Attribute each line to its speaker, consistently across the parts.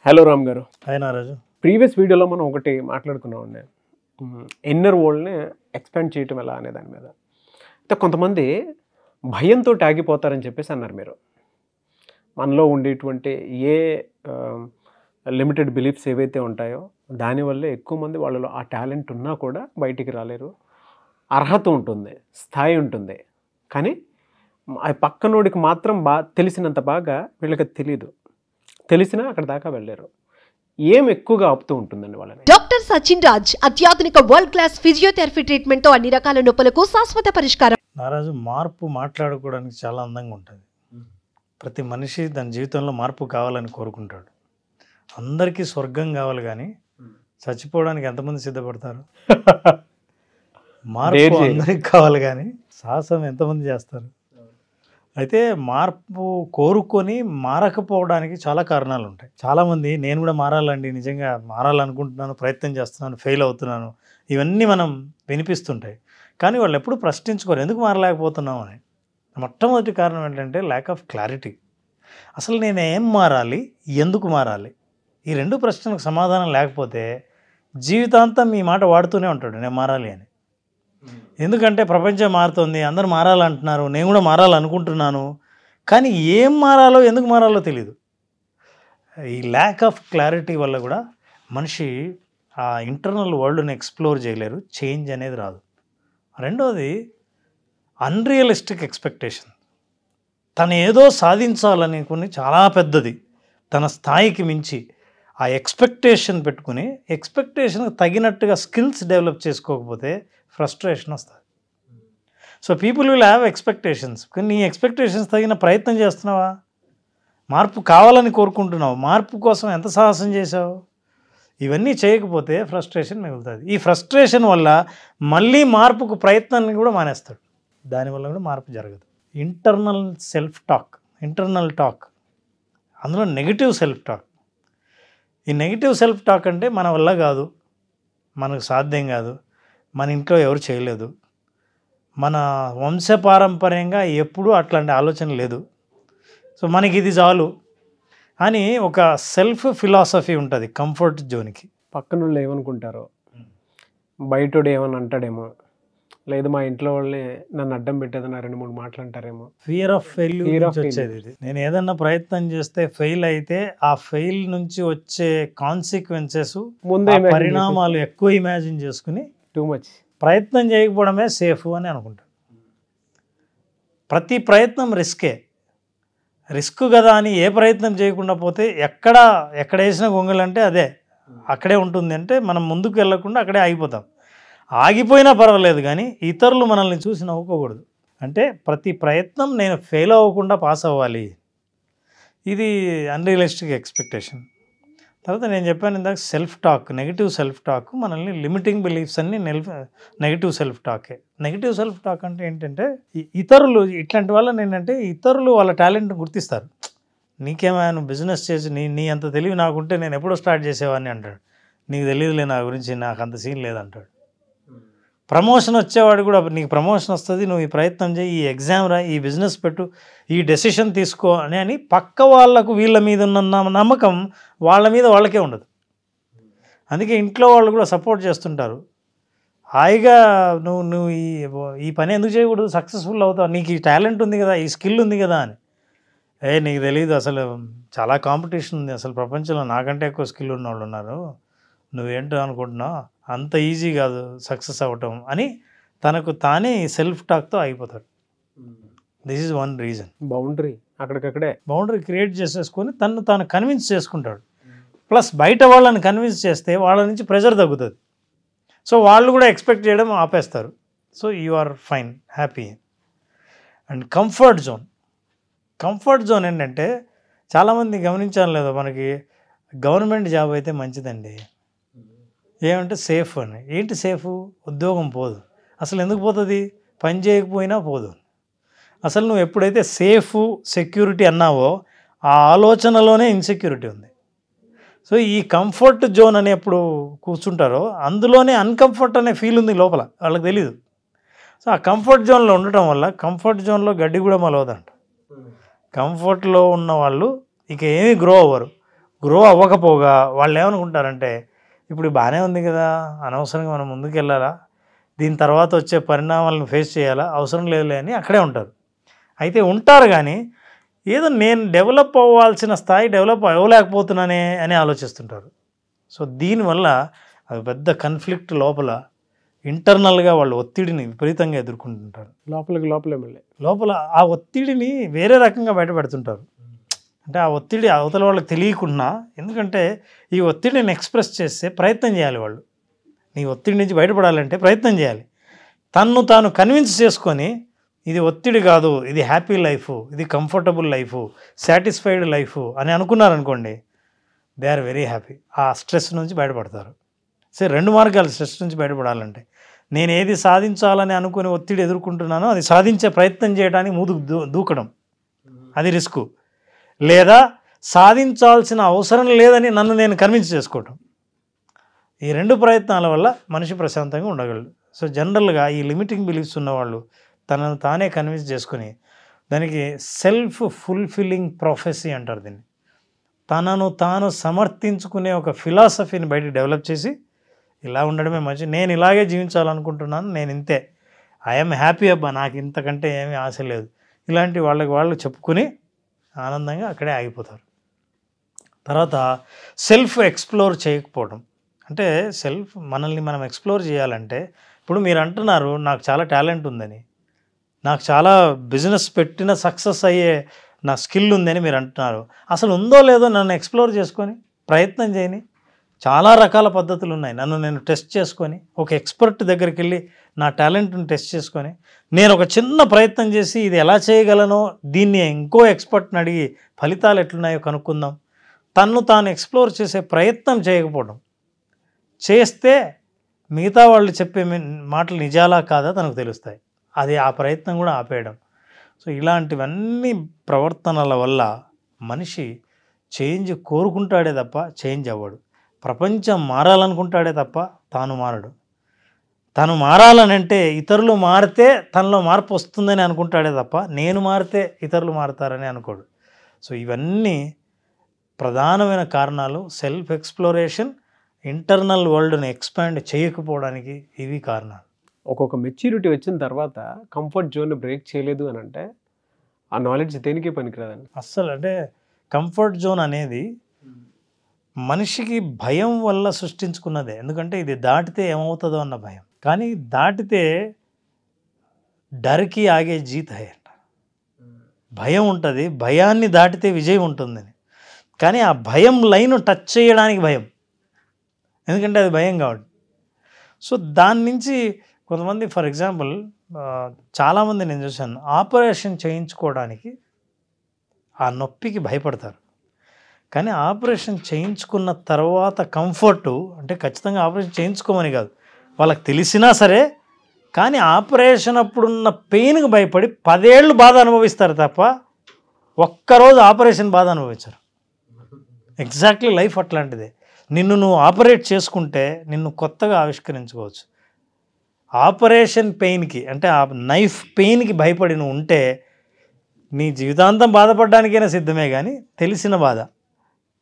Speaker 1: Hello Ram గారు.
Speaker 2: Hi నారాజు.
Speaker 1: Previous వీడియోలో మనం ఒకటి మాట్లాడుకున్నామండి, ఇన్నర్ వరల్డ్ని ఎక్స్పాండ్ చేయటం ఎలా అనే దాని మీద. అయితే కొంతమంది భయంతో ఆగిపోతారని చెప్పేసి అన్నారు మీరు. మనలో ఉండేటువంటి ఏ లిమిటెడ్ బిలీఫ్స్ ఏవైతే ఉంటాయో దానివల్లే ఎక్కువ మంది వాళ్ళలో ఆ టాలెంట్ ఉన్నా కూడా బయటికి రాలేరు. అర్హత ఉంటుంది, స్థాయి ఉంటుంది, కానీ ఆ పక్కనోడికి మాత్రం తెలిసినంత బాగా వీళ్ళకి తెలియదు. తెలిసినా అక్కడ దాకా వెళ్ళారు. ఏం ఎక్కువగా ఆపుతూ ఉంటుందండి వాళ్ళని?
Speaker 3: డాక్టర్ సచిన్ రాజ్ అత్యాధునిక వరల్డ్ క్లాస్ ఫిజియోథెరపీ ట్రీట్మెంట్ తో అన్ని రకాల నొప్పులకు శాశ్వత పరిష్కారం.
Speaker 2: నారాజు, మార్పు మాట్లాడుకోవడానికి చాలా అందంగా ఉంటుంది. ప్రతి మనిషి తన జీవితంలో మార్పు కావాలని కోరుకుంటాడు. అందరికీ స్వర్గం కావాలి, కానీ చచ్చిపోవడానికి ఎంతమంది సిద్ధపడతారు? మార్పు అందరికి కావాలి, కానీ సాహసం ఎంతమంది చేస్తారు? అయితే మార్పు కోరుకొని మారకపోవడానికి చాలా కారణాలు ఉంటాయి. చాలామంది నేను కూడా మారాలండి, నిజంగా మారాలనుకుంటున్నాను, ప్రయత్నం చేస్తున్నాను, ఫెయిల్ అవుతున్నాను, ఇవన్నీ మనం వినిపిస్తుంటాయి. కానీ వాళ్ళు ఎప్పుడు ప్రశ్నించుకోరు ఎందుకు మారలేకపోతున్నాం అని. మొట్టమొదటి కారణం ఏంటంటే ల్యాక్ ఆఫ్ క్లారిటీ. అసలు నేను ఏం మారాలి, ఎందుకు మారాలి, ఈ రెండు ప్రశ్నలకు సమాధానం లేకపోతే జీవితాంతం ఈ మాట వాడుతూనే ఉంటాడు, నేను మారాలి అని. ఎందుకంటే ప్రపంచం మారుతుంది, అందరూ మారాలంటున్నారు, నేను కూడా మారాలనుకుంటున్నాను, కానీ ఏం మారాలో ఎందుకు మారాలో తెలియదు. ఈ ల్యాక్ ఆఫ్ క్లారిటీ వల్ల కూడా మనిషి ఆ ఇంటర్నల్ వరల్డ్ని ఎక్స్ప్లోర్ చేయలేరు, చేంజ్ అనేది రాదు. రెండోది అన్రియలిస్టిక్ ఎక్స్పెక్టేషన్. తను ఏదో సాధించాలని కొన్ని చాలా పెద్దది, తన స్థాయికి మించి ఆ ఎక్స్పెక్టేషన్ పెట్టుకుని ఎక్స్పెక్టేషన్కి తగినట్టుగా స్కిల్స్ డెవలప్ చేసుకోకపోతే ఫ్రస్ట్రేషన్ వస్తుంది. So people will have expectations, కానీ నీ ఎక్స్పెక్టేషన్స్ తగిన ప్రయత్నం చేస్తున్నావా? మార్పు కావాలని కోరుకుంటున్నావు, మార్పు కోసం ఎంత సాహసం చేసావు? ఇవన్నీ చేయకపోతే ఫ్రస్ట్రేషన్ మిగులుతుంది. ఈ ఫ్రస్ట్రేషన్ వల్ల మళ్ళీ మార్పుకు ప్రయత్నాన్ని కూడా మానేస్తాడు, దానివల్ల కూడా మార్పు జరగదు. Internal self talk, internal talk, అందులో నెగిటివ్ సెల్ఫ్ టాక్. ఈ నెగిటివ్ సెల్ఫ్ టాక్ అంటే మన వల్ల కాదు, మనకు సాధ్యం కాదు, మన ఇంట్లో ఎవరు చేయలేదు, మన వంశపారంపర్యంగా ఎప్పుడూ అట్లాంటి ఆలోచన లేదు, సో మనకి ఇది చాలు అని ఒక సెల్ఫ్ ఫిలాసఫీ ఉంటుంది కంఫర్ట్ జోన్కి.
Speaker 1: పక్కన వాళ్ళు ఏమనుకుంటారో, బయటోడు ఏమని అంటాడేమో, లేదు మా ఇంట్లో వాళ్ళే నన్ను అడ్డం పెట్టేదని 2-3 మాటలు అంటారేమో.
Speaker 2: ఫియర్ ఆఫ్ ఫెయిల్యూర్ వచ్చేది ఇది. నేను ఏదన్నా ప్రయత్నం చేస్తే ఫెయిల్ అయితే ఆ ఫెయిల్ నుంచి వచ్చే కాన్సిక్వెన్సెస్, ముందే పరిణామాలు ఎక్కువ ఇమాజిన్ చేసుకుని
Speaker 1: టూ మచ్
Speaker 2: ప్రయత్నం చేయకపోవడమే సేఫ్ అని అనుకుంటాను. ప్రతి ప్రయత్నం రిస్క్ కదా అని ఏ ప్రయత్నం చేయకుండా పోతే ఎక్కడ వేసిన గొంగలంటే అదే అక్కడే ఉంటుంది. అంటే మనం ముందుకు వెళ్ళకుండా అక్కడే ఆగిపోతాం. ఆగిపోయినా పర్వాలేదు, కానీ ఇతరులు మనల్ని చూసి నవ్వుకోకూడదు. అంటే ప్రతి ప్రయత్నం నేను ఫెయిల్ అవ్వకుండా పాస్ అవ్వాలి, ఇది అన్రియలిస్టిక్ ఎక్స్పెక్టేషన్. తర్వాత నేను చెప్పాను ఇందాక self talk, negative self talk మనల్ని లిమిటింగ్ బిలీఫ్స్ అన్ని నెగిటివ్ సెల్ఫ్ టాకే. నెగిటివ్ సెల్ఫ్ టాక్ అంటే ఏంటంటే ఇతరులు, ఇట్లాంటి వాళ్ళని ఏంటంటే ఇతరులు వాళ్ళ టాలెంట్ని గుర్తిస్తారు. నీకేమైనా నువ్వు బిజినెస్ చేసి నీ అంత తెలివి నాకుంటే నేను ఎప్పుడో స్టార్ట్ చేసేవాడిని అంటాడు. నీకు తెలియదులే నా గురించి, నాకు అంత సీన్ లేదంటాడు. ప్రమోషన్ వచ్చేవాడు కూడా నీకు ప్రమోషన్ వస్తుంది, నువ్వు ఈ ప్రయత్నం చేయి, ఈ ఎగ్జామ్ రా, ఈ బిజినెస్ పెట్టు, ఈ డెసిషన్ తీసుకో అని పక్క వాళ్ళకు వీళ్ళ మీద ఉన్న నమ్మకం వాళ్ళ మీద వాళ్ళకే ఉండదు. అందుకే ఇంట్లో వాళ్ళు కూడా సపోర్ట్ చేస్తుంటారు. హాయిగా నువ్వు ఈ పని ఎందుకు చేయకూడదు, సక్సెస్ఫుల్ అవుతావు, నీకు ఈ టాలెంట్ ఉంది కదా, ఈ స్కిల్ ఉంది కదా అని. నీకు తెలియదు, అసలు చాలా కాంపిటీషన్ ఉంది, అసలు ప్రపంచంలో నాకంటే ఎక్కువ స్కిల్ ఉన్న వాళ్ళు ఉన్నారు, నువ్వేంటో అనుకుంటున్నావు, అంత ఈజీ కాదు సక్సెస్ అవ్వటం అని తనకు తానే సెల్ఫ్ టాక్తో ఆగిపోతాడు. This is one reason. Boundary create చేసేసుకొని తాను కన్విన్స్ చేసుకుంటాడు. ప్లస్ బయట వాళ్ళని కన్విన్స్ చేస్తే వాళ్ళ నుంచి ప్రెషర్ తగ్గుతుంది. సో వాళ్ళు కూడా ఎక్స్పెక్ట్ చేయడం ఆపేస్తారు. So you are fine, happy. And comfort zone ఏంటంటే చాలామంది గమనించాలి లేదా, మనకి గవర్నమెంట్ జాబ్ అయితే మంచిదండి, ఏమంటే సేఫ్ అని. ఏంటి సేఫ్? ఉద్యోగం పోదు. అసలు ఎందుకు పోతుంది? పని చేయకపోయినా పోదు. అసలు నువ్వు ఎప్పుడైతే సేఫ్ సెక్యూరిటీ అన్నావో ఆ ఆలోచనలోనే ఇన్సెక్యూరిటీ ఉంది. సో ఈ కంఫర్ట్ జోన్ అని ఎప్పుడు కూర్చుంటారో అందులోనే అన్కంఫర్ట్ అనే ఫీల్ ఉంది లోపల, వాళ్ళకి తెలీదు. సో ఆ కంఫర్ట్ జోన్లో ఉండటం వల్ల, కంఫర్ట్ జోన్లో గడ్డి కూడా మొలవదంట. కంఫర్ట్లో ఉన్న వాళ్ళు ఇక ఏమీ గ్రో అవ్వరు. గ్రో అవ్వకపోగా వాళ్ళు ఏమనుకుంటారంటే ఇప్పుడు బాగానే ఉంది కదా, అనవసరంగా మనం ముందుకు వెళ్ళాలా, దీని తర్వాత వచ్చే పరిణామాలను ఫేస్ చేయాలా, అవసరం లేదులే అని అక్కడే ఉంటారు. అయితే ఉంటారు కానీ ఏదో నేను డెవలప్ అవ్వాల్సిన స్థాయి డెవలప్ అవ్వలేకపోతున్నానే అని ఆలోచిస్తుంటారు. సో దీనివల్ల అది పెద్ద కన్ఫ్లిక్ట్ లోపల ఇంటర్నల్గా వాళ్ళు ఒత్తిడిని విపరీతంగా ఎదుర్కొంటుంటారు. లోపల ఆ ఒత్తిడిని వేరే రకంగా బయటపెడుతుంటారు. అంటే ఆ ఒత్తిడి అవతల వాళ్ళకి తెలియకుండా, ఎందుకంటే ఈ ఒత్తిడిని ఎక్స్ప్రెస్ చేస్తే ప్రయత్నం చేయాలి వాళ్ళు. నీ ఒత్తిడి నుంచి బయటపడాలంటే ప్రయత్నం చేయాలి. తన్ను తాను కన్విన్స్ చేసుకొని ఇది ఒత్తిడి కాదు, ఇది హ్యాపీ లైఫ్, ఇది కంఫర్టబుల్ లైఫ్, సాటిస్ఫైడ్ లైఫ్ అని అనుకున్నారనుకోండి, దే ఆర్ వెరీ హ్యాపీ. ఆ స్ట్రెస్ నుంచి బయటపడతారు. సరే, 2 మార్గాలు స్ట్రెస్ నుంచి బయటపడాలంటే. నేను ఏది సాధించాలని అనుకుని ఒత్తిడి ఎదుర్కొంటున్నానో అది సాధించే ప్రయత్నం చేయడానికి ముందుకు దూకడం, అది రిస్కు. లేదా సాధించాల్సిన అవసరం లేదని నన్ను నేను కన్విన్స్ చేసుకోవటం. ఈ 2 ప్రయత్నాల వల్ల మనిషి ప్రశాంతంగా ఉండగలడు. సో జనరల్గా ఈ లిమిటింగ్ బిలీఫ్స్ ఉన్నవాళ్ళు తనను తానే కన్విన్స్ చేసుకుని, దానికి సెల్ఫ్ ఫుల్ఫిల్లింగ్ ప్రొఫెసీ అంటారు దీన్ని, తనను తాను సమర్థించుకునే ఒక ఫిలాసఫీని బయట డెవలప్ చేసి ఇలా ఉండడమే మంచి, నేను ఇలాగే జీవించాలనుకుంటున్నాను, నేను ఇంతే, ఐఎమ్ హ్యాపీ అబ్బా, నాకు ఇంతకంటే ఏమీ ఆశ లేదు, ఇలాంటి వాళ్ళకి వాళ్ళు చెప్పుకుని ఆనందంగా అక్కడే ఆగిపోతారు. తర్వాత సెల్ఫ్ ఎక్స్ప్లోర్ చేయకపోవడం. అంటే మనల్ని మనం ఎక్స్ప్లోర్ చేయాలంటే, ఇప్పుడు మీరు అంటున్నారు నాకు చాలా టాలెంట్ ఉందని, నాకు చాలా బిజినెస్ పెట్టిన సక్సెస్ అయ్యే నా స్కిల్ ఉందని మీరు అంటున్నారు. అసలు ఉందో లేదో నన్ను ఎక్స్ప్లోర్ చేసుకొని ప్రయత్నం చేయని, చాలా రకాల పద్ధతులు ఉన్నాయి. నన్ను నేను టెస్ట్ చేసుకొని, ఒక ఎక్స్పర్ట్ దగ్గరికి వెళ్ళి నా టాలెంట్ని టెస్ట్ చేసుకొని, నేను ఒక చిన్న ప్రయత్నం చేసి ఇది ఎలా చేయగలనో దీన్ని ఇంకో ఎక్స్పర్ట్ని అడిగి ఫలితాలు ఎట్లున్నాయో కనుక్కుందాం. తన్ను తాను ఎక్స్ప్లోర్ చేసే ప్రయత్నం చేయకపోవడం. చేస్తే మిగతా వాళ్ళు చెప్పే మాటలు నిజాలా కాదా తనకు తెలుస్తాయి. అది ఆ ప్రయత్నం కూడా ఆపేయడం. సో ఇలాంటివన్నీ ప్రవర్తనల వల్ల మనిషి చేంజ్ కోరుకుంటాడే తప్ప చేంజ్ అవ్వడు. ప్రపంచం మారాలనుకుంటాడే తప్ప తాను మారడు. తను మారాలనంటే ఇతరులు మారితే తనలో మార్పు వస్తుందని అనుకుంటాడే తప్ప నేను మారితే ఇతరులు మారుతారని అనుకోడు. సో ఇవన్నీ ప్రధానమైన కారణాలు. సెల్ఫ్ ఎక్స్ప్లోరేషన్, ఇంటర్నల్ వరల్డ్ని ఎక్స్పాండ్ చేయకపోవడానికి ఇవి కారణాలు.
Speaker 1: ఒక్కొక్క మెచ్యూరిటీ వచ్చిన తర్వాత కంఫర్ట్ జోన్ బ్రేక్ చేయలేదు అని అంటే ఆ నాలెడ్జ్ దేనికి పనికిరాదండి
Speaker 2: అస్సలు. అంటే కంఫర్ట్ జోన్ అనేది మనిషికి భయం వల్ల సృష్టించుకున్నదే. ఎందుకంటే ఇది దాటితే ఏమవుతుందో అన్న భయం. కానీ దాటితే డర్కి ఆగే జీత్ హై అంట. భయం ఉంటుంది, భయాన్ని దాటితే విజయం ఉంటుందని. కానీ ఆ భయం లైన్ టచ్ చేయడానికి భయం, ఎందుకంటే అది భయం కాబట్టి. సో దాని నుంచి కొంతమంది, ఫర్ ఎగ్జాంపుల్ చాలామంది నేను చూశాను, ఆపరేషన్ చేయించుకోవడానికి ఆ నొప్పికి భయపడతారు. కానీ ఆపరేషన్ చేయించుకున్న తర్వాత కంఫర్టు, అంటే ఖచ్చితంగా ఆపరేషన్ చేయించుకోమని కాదు, వాళ్ళకి తెలిసినా సరే, కానీ ఆపరేషన్ అప్పుడున్న పెయిన్కి భయపడి 10 ఏళ్ళు బాధ అనుభవిస్తారు తప్ప ఒక్కరోజు ఆపరేషన్ బాధ అనుభవించరు. Exactly life అట్లాంటిదే. నిన్ను నువ్వు ఆపరేట్ చేసుకుంటే నిన్ను కొత్తగా ఆవిష్కరించుకోవచ్చు. ఆపరేషన్ పెయిన్కి, అంటే ఆ నైఫ్ పెయిన్కి భయపడి నువ్వు ఉంటే నీ జీవితాంతం బాధపడడానికైనా సిద్ధమే, కానీ తెలిసిన బాధ,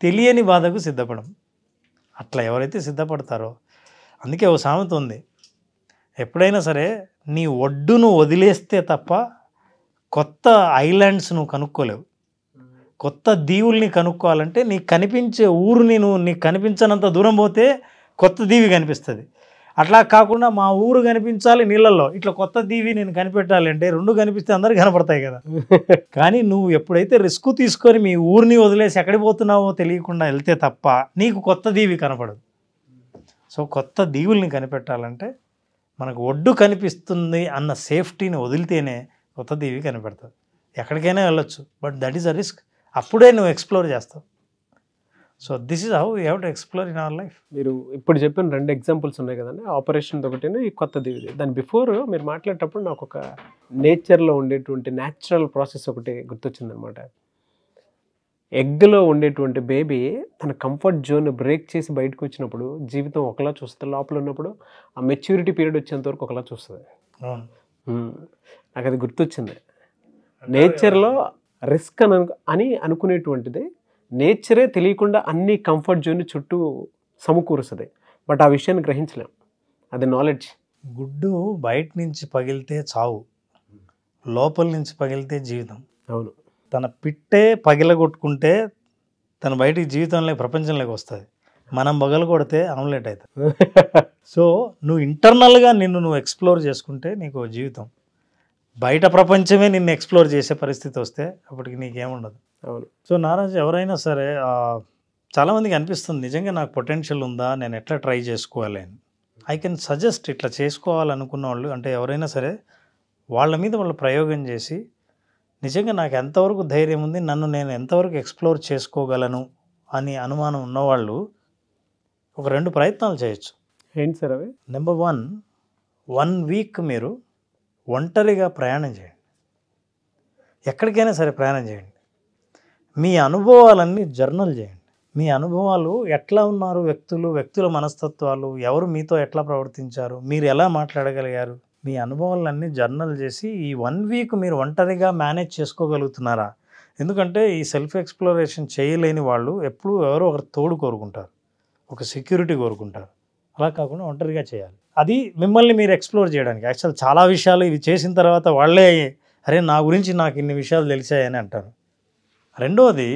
Speaker 2: తెలియని బాధకు సిద్ధపడం. అట్లా ఎవరైతే సిద్ధపడతారో, అందుకే ఓ సామెత ఉంది, ఎప్పుడైనా సరే నీ ఒడ్డును వదిలేస్తే తప్ప కొత్త ఐలాండ్స్ నువ్వు కనుక్కోలేవు. కొత్త దీవుల్ని కనుక్కోవాలంటే నీకు కనిపించే ఊరుని నీకు కనిపించనంత దూరం పోతే కొత్త దీవి కనిపిస్తుంది. అట్లా కాకుండా మా ఊరు కనిపించాలి నీళ్ళల్లో, ఇట్లా కొత్త దీవి నేను కనిపెట్టాలి అంటే 2 కనిపిస్తే అందరికీ కనపడతాయి కదా. కానీ నువ్వు ఎప్పుడైతే రిస్క్ తీసుకొని మీ ఊరిని వదిలేసి ఎక్కడికి పోతున్నావో తెలియకుండా వెళ్తే తప్ప నీకు కొత్త దీవి కనపడదు. సో కొత్త దీవుల్ని కనిపెట్టాలంటే మనకు ఒడ్డు కనిపిస్తుంది అన్న సేఫ్టీని వదిలితేనే కొత్త దీవి కనిపెడతావు. ఎక్కడికైనా వెళ్ళొచ్చు, but that is a risk. అప్పుడే నువ్వు ఎక్స్ప్లోర్ చేస్తావు. So this is how you have to explore in our life.
Speaker 1: మీరు ఇప్పుడు చెప్పిన 2 ఎగ్జాంపుల్స్ ఉన్నాయి కదండి, ఆపరేషన్ ఒకటి, ఈ కొత్త దీవిది. దాని బిఫోర్ మీరు మాట్లాడేటప్పుడు నాకు ఒక నేచర్లో ఉండేటువంటి న్యాచురల్ ప్రాసెస్ ఒకటి గుర్తొచ్చిందనమాట. ఎగ్లో ఉండేటువంటి బేబీ తన కంఫర్ట్ జోన్ బ్రేక్ చేసి బయటకు వచ్చినప్పుడు జీవితం ఒకలా చూస్తుంది, లోపల ఉన్నప్పుడు ఆ మెచ్యూరిటీ పీరియడ్ వచ్చేంత వరకు ఒకలా చూస్తుంది. నాకు అది గుర్తొచ్చింది. నేచర్లో రిస్క్ అని అనుకునేటువంటిది నేచరే తెలియకుండా అన్ని కంఫర్ట్ జోన్ చుట్టూ సమకూరుస్తుంది. బట్ ఆ విషయాన్ని గ్రహించలేం. అది నాలెడ్జ్.
Speaker 2: గుడ్డు బయట నుంచి పగిలితే చావు, లోపల నుంచి పగిలితే జీవితం.
Speaker 1: అవును.
Speaker 2: తన పిట్టే పగిలగొట్టుకుంటే తన బయటికి జీవితంలో ప్రపంచంలోకి వస్తుంది. మనం పగలగొడితే ఆమ్లెట్ అవుతుంది. సో నువ్వు ఇంటర్నల్గా నిన్ను నువ్వు ఎక్స్ప్లోర్ చేసుకుంటే నీకు జీవితం. బయట ప్రపంచమే నిన్ను ఎక్స్ప్లోర్ చేసే పరిస్థితి వస్తే అప్పటికి నీకేముండదు.
Speaker 1: అవును.
Speaker 2: సో నారాజు, ఎవరైనా సరే చాలామందికి అనిపిస్తుంది నిజంగా నాకు పొటెన్షియల్ ఉందా, నేను ఎట్లా ట్రై చేసుకోవాలి అని. ఐ కెన్ సజెస్ట్ ఇట్లా చేసుకోవాలనుకున్న వాళ్ళు, అంటే ఎవరైనా సరే వాళ్ళ మీద వాళ్ళు ప్రయోగం చేసి నిజంగా నాకు ఎంతవరకు ధైర్యం ఉంది, నన్ను నేను ఎంతవరకు ఎక్స్ప్లోర్ చేసుకోగలను అని అనుమానం ఉన్నవాళ్ళు ఒక 2 ప్రయత్నాలు చేయొచ్చు.
Speaker 1: ఏంటి సార్ అవి?
Speaker 2: నెంబర్ 1 వీక్ మీరు ఒంటరిగా ప్రయాణం చేయండి. ఎక్కడికైనా సరే ప్రయాణం చేయండి. మీ అనుభవాలన్నీ జర్నల్ చేయండి. మీ అనుభవాలు ఎట్లా ఉన్నారు, వ్యక్తుల మనస్తత్వాలు, ఎవరు మీతో ఎట్లా ప్రవర్తించారు, మీరు ఎలా మాట్లాడగలిగారు, మీ అనుభవాలన్నీ జర్నల్ చేసి ఈ 1 వీక్ మీరు ఒంటరిగా మేనేజ్ చేసుకోగలుగుతున్నారా? ఎందుకంటే ఈ సెల్ఫ్ ఎక్స్ప్లోరేషన్ చేయలేని వాళ్ళు ఎప్పుడూ ఎవరో ఒకరు తోడు కోరుకుంటారు, ఒక సెక్యూరిటీ కోరుకుంటారు. అలా కాకుండా ఒంటరిగా చేయాలి. అది మిమ్మల్ని మీరు ఎక్స్ప్లోర్ చేయడానికి. యాక్చువల్ చాలా విషయాలు ఇవి చేసిన తర్వాత వాళ్ళే అరే నా గురించి నాకు ఇన్ని విషయాలు తెలిసాయని అంటారు. రెండోది,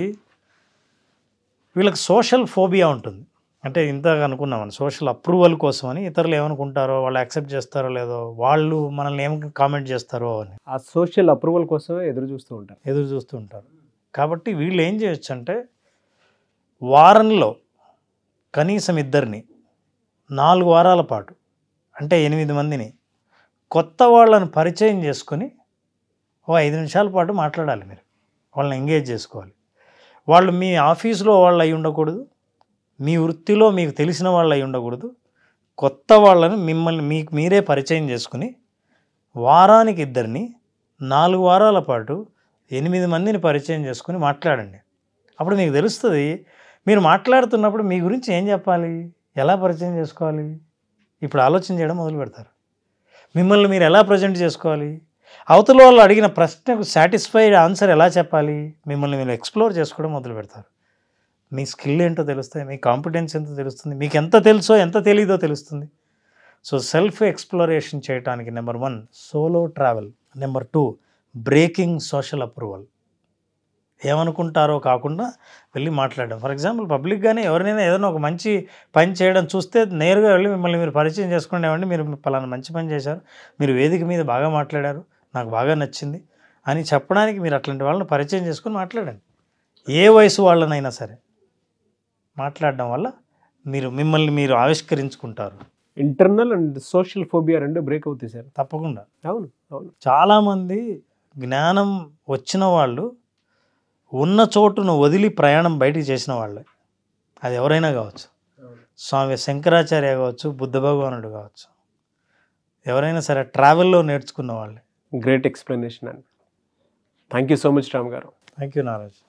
Speaker 2: వీళ్ళకి సోషల్ ఫోబియా ఉంటుంది. అంటే ఇంతగా అనుకున్నామని సోషల్ అప్రూవల్ కోసమని, ఇతరులు ఏమనుకుంటారో, వాళ్ళు యాక్సెప్ట్ చేస్తారో లేదో, వాళ్ళు మనల్ని ఏం కామెంట్ చేస్తారో అని
Speaker 1: ఆ సోషల్ అప్రూవల్ కోసమే ఎదురు చూస్తూ ఉంటారు. కాబట్టి వీళ్ళు ఏం చేయొచ్చు అంటే వారంలో కనీసం 2 4 వారాల పాటు, అంటే 8 మందిని కొత్త వాళ్ళని పరిచయం చేసుకొని 5 నిమిషాల పాటు మాట్లాడాలి. మీరు వాళ్ళని ఎంగేజ్ చేసుకోవాలి. వాళ్ళు మీ ఆఫీసులో వాళ్ళు అయి ఉండకూడదు, మీ వృత్తిలో మీకు తెలిసిన వాళ్ళు అయి ఉండకూడదు. కొత్త వాళ్ళని మీకు మీరే పరిచయం చేసుకుని వారానికి 2 4 వారాల పాటు 8 మందిని పరిచయం చేసుకుని మాట్లాడండి. అప్పుడు మీకు తెలుస్తుంది మీరు మాట్లాడుతున్నప్పుడు మీ గురించి ఏం చెప్పాలి, ఎలా పరిచయం చేసుకోవాలి. ఇప్పుడు ఆలోచన చేయడం మొదలు పెడతారు. మిమ్మల్ని మీరు ఎలా ప్రజెంట్ చేసుకోవాలి, అవతల వాళ్ళు అడిగిన ప్రశ్నకు సాటిస్ఫైడ్ ఆన్సర్ ఎలా చెప్పాలి, మిమ్మల్ని మీరు ఎక్స్ప్లోర్ చేసుకోవడం మొదలు పెడతారు. మీ స్కిల్ ఏంటో తెలుస్తాయి, మీ కాంపిటెన్స్ ఎంతో తెలుస్తుంది, మీకు ఎంత తెలుసో ఎంత తెలియదో తెలుస్తుంది. సో సెల్ఫ్ ఎక్స్ప్లోరేషన్ చేయడానికి number 1 solo travel, number 2 breaking social approval. ఏమనుకుంటారో కాకుండా వెళ్ళి మాట్లాడడం. ఫర్ ఎగ్జాంపుల్ పబ్లిక్గానే ఎవరినైనా ఏదైనా ఒక మంచి పని చేయడం చూస్తే నేరుగా వెళ్ళి మిమ్మల్ని మీరు పరిచయం చేసుకునేవండి, మీరు పలానా మంచి పని చేశారు, మీరు వేదిక మీద బాగా మాట్లాడారు, నాకు బాగా నచ్చింది అని చెప్పడానికి మీరు అట్లాంటి వాళ్ళని పరిచయం చేసుకుని మాట్లాడండి. ఏ వయసు వాళ్ళనైనా సరే మాట్లాడడం వల్ల మిమ్మల్ని మీరు ఆవిష్కరించుకుంటారు. Internal and social phobia 2 break అవుతాయి సార్.
Speaker 2: తప్పకుండా.
Speaker 1: అవును.
Speaker 2: చాలామంది జ్ఞానం వచ్చిన వాళ్ళు ఉన్న చోటును వదిలి ప్రయాణం బయటికి చేసిన వాళ్ళే. అది ఎవరైనా కావచ్చు, స్వామి శంకరాచార్య కావచ్చు, బుద్ధ భగవానుడు కావచ్చు, ఎవరైనా సరే ట్రావెల్లో నేర్చుకున్న వాళ్ళే.
Speaker 1: గ్రేట్ ఎక్స్ప్లెనేషన్ అండి. Thank you so much Ram గారు.
Speaker 2: Thank you Naraj.